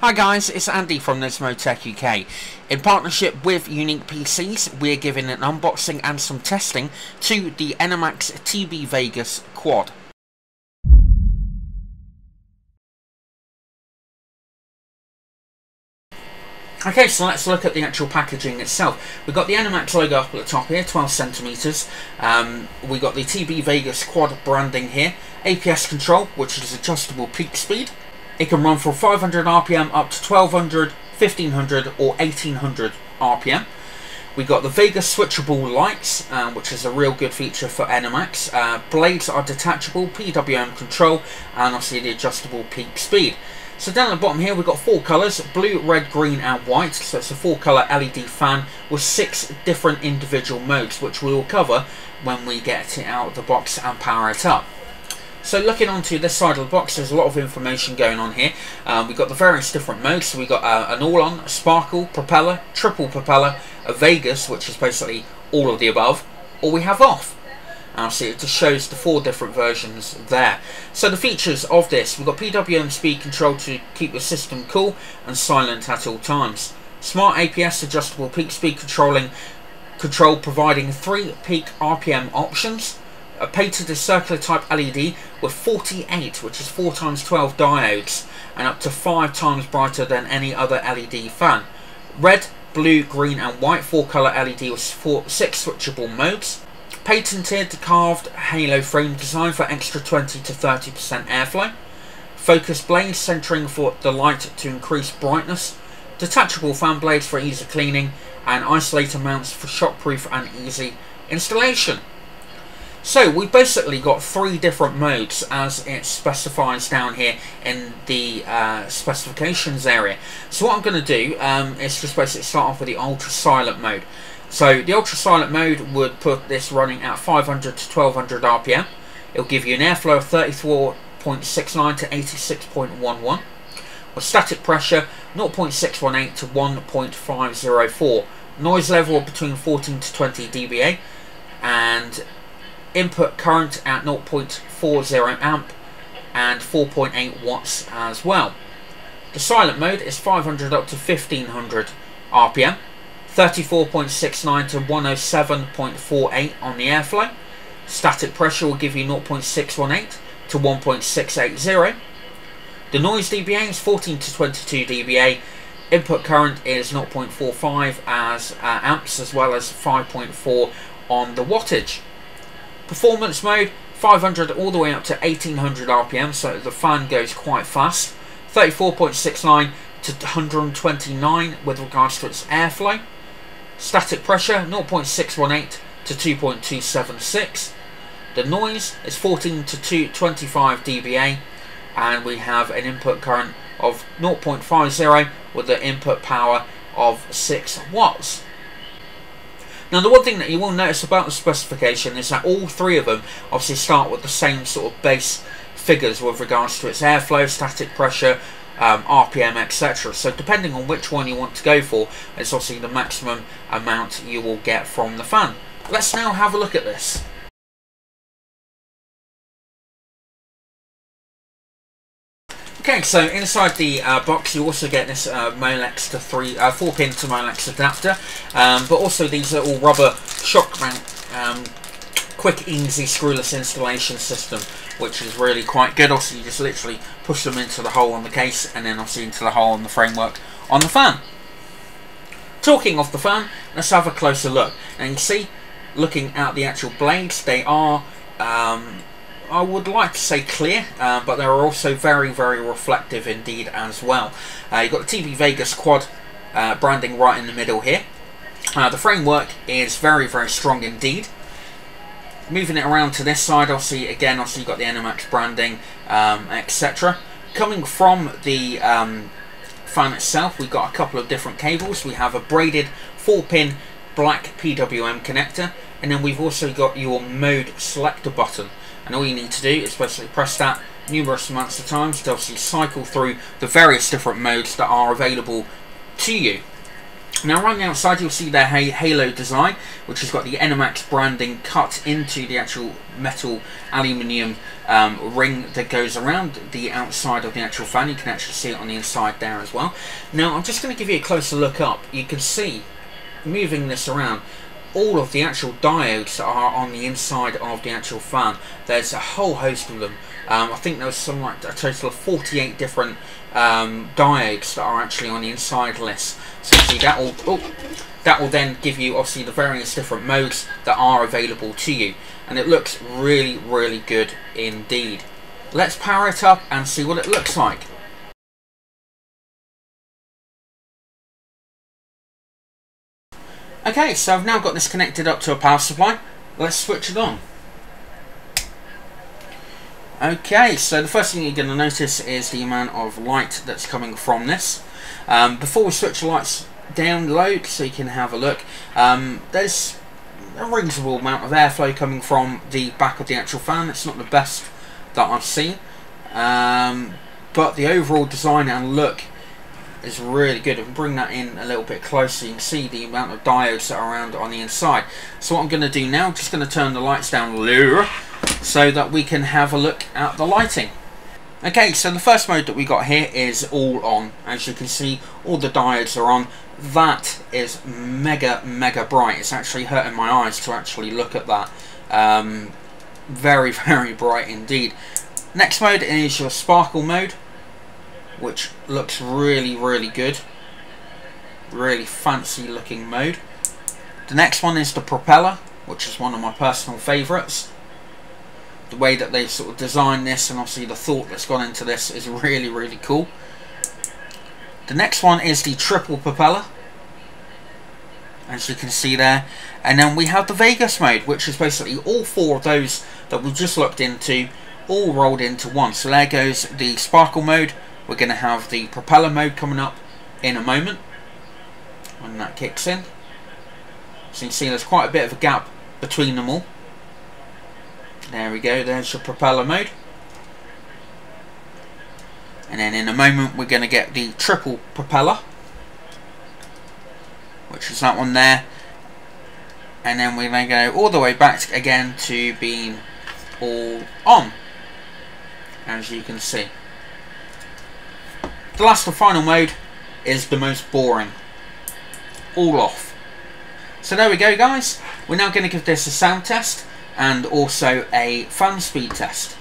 Hi guys, it's Andy from Nismo Tech UK. In partnership with Unique PCs, we're giving an unboxing and some testing to the Enermax T.B Vegas Quad. Okay, so let's look at the actual packaging itself. We've got the Enermax logo up at the top here, 12 centimeters. We've got the T.B Vegas Quad branding here. APS control, which is adjustable peak speed. It can run from 500 RPM up to 1200, 1500 or 1800 RPM. We got the Vegas switchable lights, which is a real good feature for Enermax. Blades are detachable, PWM control, and obviously the adjustable peak speed. So down at the bottom here we've got 4 colours, blue, red, green and white. So it's a 4-colour LED fan with 6 different individual modes, which we will cover when we get it out of the box and power it up. So looking onto this side of the box, there's a lot of information going on here. We've got the various different modes. So we've got an all-on, a sparkle, propeller, triple propeller, a Vegas, which is basically all of the above, or we have off. See, it just shows the 4 different versions there. So the features of this, we've got PWM speed control to keep the system cool and silent at all times. Smart APS adjustable peak speed control providing 3 peak RPM options. A patented circular type LED with 48, which is 4 times 12 diodes, and up to 5 times brighter than any other LED fan. Red, blue, green and white 4-colour LED with 6 switchable modes. Patented carved halo frame design for extra 20 to 30% airflow. Focus blades centering for the light to increase brightness. Detachable fan blades for easy cleaning, and isolator mounts for shockproof and easy installation. So we basically got 3 different modes as it specifies down here in the specifications area. So what I'm going to do is just basically start off with the ultra silent mode. So the ultra silent mode would put this running at 500 to 1200 RPM. It'll give you an airflow of 34.69 to 86.11. With static pressure 0.618 to 1.504. Noise level between 14 to 20 dBA. And input current at 0.40 amp and 4.8 watts as well. The silent mode is 500 up to 1500 RPM, 34.69 to 107.48 on the airflow. Static pressure will give you 0.618 to 1.680. The noise dBA is 14 to 22 dBA. Input current is 0.45 as amps, as well as 5.4 on the wattage. Performance mode, 500 all the way up to 1800 RPM, so the fan goes quite fast. 34.69 to 129 with regards to its airflow. Static pressure, 0.618 to 2.276. The noise is 14 to 25 dBA, and we have an input current of 0.50 with the input power of 6 watts. Now the one thing that you will notice about the specification is that all 3 of them obviously start with the same sort of base figures with regards to its airflow, static pressure, RPM, etc. So depending on which one you want to go for, it's obviously the maximum amount you will get from the fan. Let's now have a look at this. Okay, so inside the box you also get this Molex to 4-pin to Molex adapter, but also these little rubber shock mount, quick, easy, screwless installation system, which is really quite good. Also, you just literally push them into the hole on the case, and then obviously into the hole on the framework on the fan. Talking of the fan, let's have a closer look. And you see, looking at the actual blades, they are I would like to say clear, but they're also very, very reflective indeed as well. You've got the T.B Vegas Quad branding right in the middle here. The framework is very, very strong indeed. Moving it around to this side, obviously you've got the Enermax branding, etc. Coming from the fan itself, we've got a couple of different cables. We have a braided 4-pin black PWM connector, and then we've also got your mode selector button. And all you need to do is basically press that numerous amounts of times to obviously cycle through the various different modes that are available to you. Now around the outside you'll see their halo design, which has got the Enermax branding cut into the actual metal aluminium ring that goes around the outside of the actual fan. You can actually see it on the inside there as well. Now I'm just going to give you a closer look up. You can see, moving this around, all of the actual diodes that are on the inside of the actual fan. There's a whole host of them. I think there was some, like a total of 48 different diodes that are actually on the inside list. So see, that will then give you obviously the various different modes that are available to you, and it looks really, really good indeed. Let's power it up and see what it looks like. Okay, so I've now got this connected up to a power supply. Let's switch it on. Okay, so the first thing you're going to notice is the amount of light that's coming from this. Before we switch the lights down low, so you can have a look, there's a reasonable amount of airflow coming from the back of the actual fan. It's not the best that I've seen, but the overall design and look is really good. If we bring that in a little bit closer, you can see the amount of diodes that are around on the inside. So what I'm going to do now, I'm just going to turn the lights down low so that we can have a look at the lighting. Okay, so the first mode that we got here is all on. As you can see, all the diodes are on. That is mega bright. It's actually hurting my eyes to actually look at that. Very bright indeed. Next mode is your sparkle mode, which looks really good. Really fancy looking mode. The next one is the propeller, which is one of my personal favourites. The way that they've sort of designed this, and obviously the thought that's gone into this, is really cool. The next one is the triple propeller, as you can see there. And then we have the Vegas mode, which is basically all four of those that we just looked into, all rolled into one. So there goes the sparkle mode. We're going to have the propeller mode coming up in a moment when that kicks in. So you can see there's quite a bit of a gap between them all. There we go, there's your propeller mode. And then in a moment we're going to get the triple propeller, which is that one there. And then we're going to go all the way back again to being all on, as you can see. The last and final mode is the most boring, all off. So there we go guys, we're now going to give this a sound test and also a fan speed test.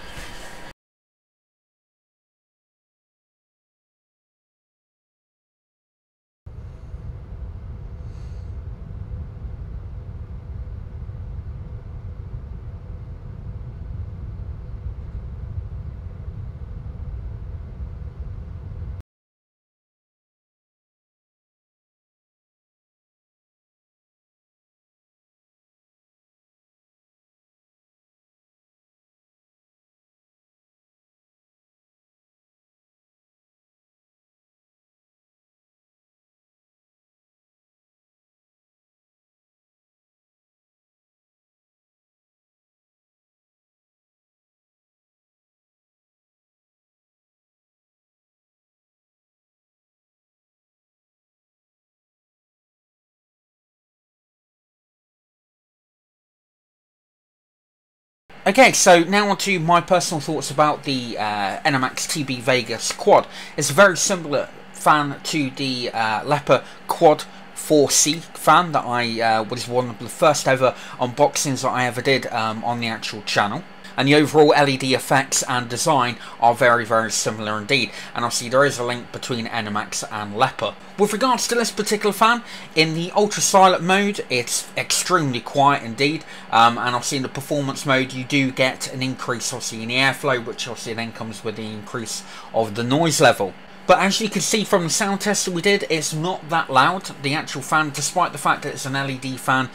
Okay, so now on to my personal thoughts about the Enermax T.B Vegas Quad. It's a very similar fan to the Leopard Quad 4C fan that I was one of the first ever unboxings that I ever did on the actual channel. And the overall LED effects and design are very similar indeed. And obviously there is a link between Enermax and Leopard. With regards to this particular fan, in the ultra silent mode, it's extremely quiet indeed. And obviously in the performance mode, you do get an increase obviously in the airflow, which obviously then comes with the increase of the noise level. But as you can see from the sound test that we did, it's not that loud, the actual fan, despite the fact that it's an LED fan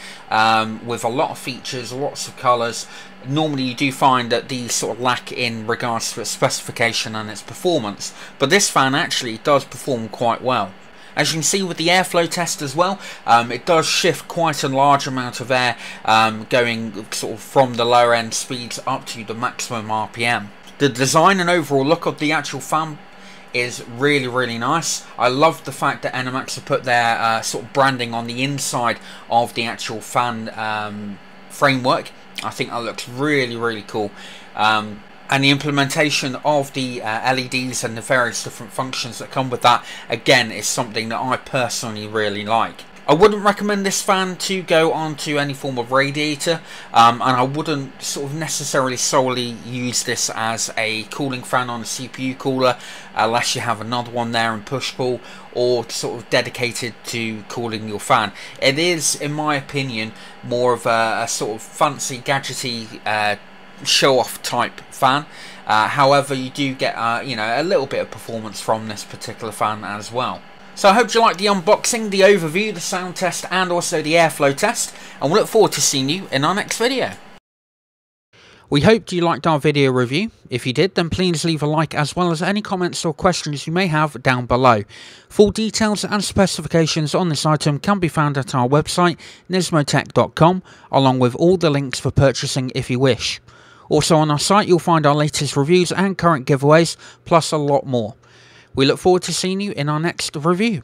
with a lot of features, lots of colours. Normally you do find that these sort of lack in regards to its specification and its performance. But this fan actually does perform quite well. As you can see with the airflow test as well, it does shift quite a large amount of air going sort of from the lower end speeds up to the maximum RPM. The design and overall look of the actual fan is really, really nice. I love the fact that Enermax have put their sort of branding on the inside of the actual fan framework. I think that looks really, really cool. And the implementation of the LEDs and the various different functions that come with that, again, is something that I personally really like. I wouldn't recommend this fan to go onto any form of radiator, and I wouldn't sort of necessarily solely use this as a cooling fan on a CPU cooler, unless you have another one there in push-pull, or sort of dedicated to cooling your fan. It is, in my opinion, more of a sort of fancy, gadgety, show-off type fan. However, you do get you know, a little bit of performance from this particular fan as well. So I hope you liked the unboxing, the overview, the sound test, and also the airflow test, and we look forward to seeing you in our next video. We hope you liked our video review. If you did, then please leave a like, as well as any comments or questions you may have down below. Full details and specifications on this item can be found at our website, nismotech.com, along with all the links for purchasing if you wish. Also on our site you'll find our latest reviews and current giveaways, plus a lot more. We look forward to seeing you in our next review.